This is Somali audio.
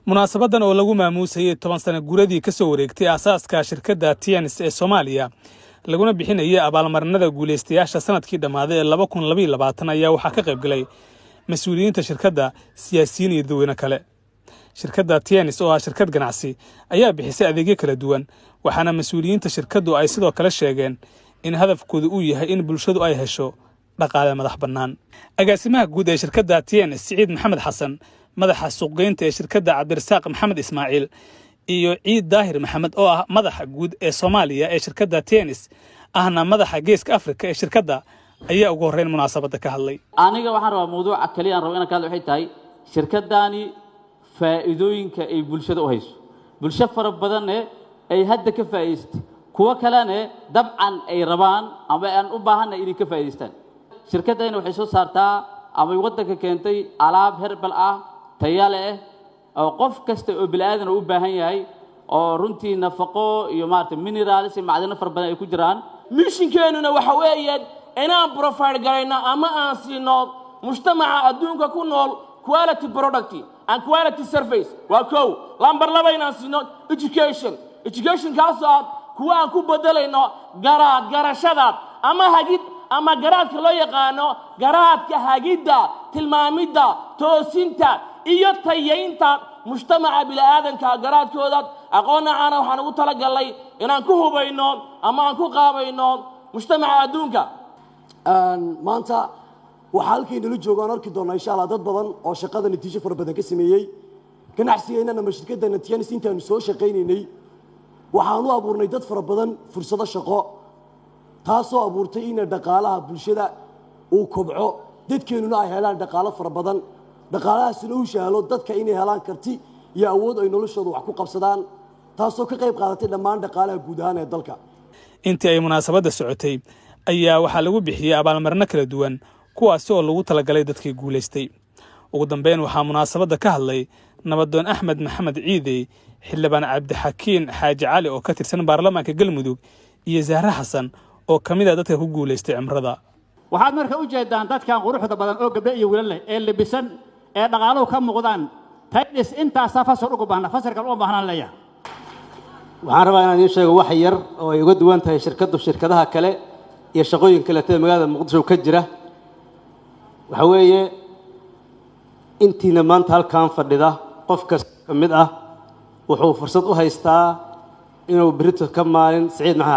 munaasabadan oo lagu maamuusayay 10 sano guuradii ka soo wareegtay aasaaska shirkadda TNS ee Soomaaliya laguna bixinayay abaalmarinada guuleystayaasha sanadkii dhamaaday ee 2022 ayaa waxa ka qayb galay mas'uuliyiinta shirkadda, siyaasiyiin iyo dadweyne kale. shirkadda TNS oo ah shirkad ganacsi ayaa bixisay adeegyo kala duwan, waxaana mas'uuliyiinta shirkaddu ay sidoo kale sheegeen in hadafkoodu uu yahay in bulshadu ay hesho dhaqaale madax bannaan. agaasimaha guud ee shirkadda TNS Saciid Maxamed Xasan, madaxa suuqgeynta ee shirkadda Cabdirasaaq Maxamed Ismaaciil iyo Ciid Daahir Maxamed oo ah madaxa guud ee Soomaaliya ee shirkadda TNS ahna madaxa Geeska Afrika ee shirkadda ayaa ugu horeyn munaasabada ka hadlay. aniga waxaan rabaa mowduuca kaliya aan rabo inaan ka hadlo waxay tahay shirkaddaani faa'iidooyinka ay bulshada u hayso. bulsho fara badan ay hadda ka faa'iideystay, kuwa kalena dabcan ay rabaan ama aan u baahanay inay ka faa'iideystaan. shirkaddaani waxay soo saartaa ama waddanka keentay alaab herbal ah tayo leh oo qof kasta oo bilaadan u baahan yahay oo runtii nafaqo iyo maartay minerals iyo macdano fara badan ay ku jiraan. mishinkeenuna waxa weeyaan inaan profile garayna ama aan siino mujtamaca adduunka ku nool quality product and quality service. waa kow lambar 2 inaan siino education kaas oo kuwa aan ku bedelayno garashada ama hagid ama garaadka loo yaqaano garaadka hagidda, tilmaamidda, toosinta iyo tayeynta mujtamaca bilaadanka garaadkooda. aqoon aan waxaan ugu talagalay inaan ku hubayno ama aan ku qaabayno mujtamaca adduunka. maanta waxa halkeen la joogaan arki doona insha Allah dad badan oo shaqada natiijo fara badan ka sameeyay. ganacsigeena ama shirkadda TNS intaan soo shaqeynay waxaan u abuurnay dad fara badan fursado shaqo, taasoo abuurtay in dhaqaalaha bulshada uu kobco, dadkeenuna ay helaan dhaqaale fara badan. dhaqaalahaasina uu shahlo dadka inay helaan karti iyo awood ay noloshooda wax ku qabsadaan, taasoo ka qayb qaadatay dhammaan dhaqaalaha guud ahaan ee dalka. intii ay munaasabada socotay ayaa waxaa lagu bixiyay abaalmarino kala duwan kuwaas oo lagu talagalay dadkii guuleystay. ugu dambeyn waxaa munaasabada ka hadlay nabadoon Axmed Maxamed Ciide, xildhibaan Cabdixakiin Xaaji Cali oo ka tirsan baarlamaanka Galmudug iyo Zahra Xasan oo kamid ah dadka ku guuleystay cimrada. waxaad markaa u jeedaan dadkan quruxda badan oo gabdho iyo wiilal leh ee libisan ee dhaqaaluhu ka muuqdaan TNS intaas fasal ugu baahna fasalkan u baahnaan leeyahay. waxaan rabaa inaan idin sheego wax yar oo ay uga duwan tahay shirkadaha kale iyo shaqooyinka kale ee magaalada Muqdisho ka jira. waxa weeye intiina maanta halkaan fadhida qof kasta ka mid ah wuxuu fursad u haystaa inuu berito ka maalin Saciid Maxamed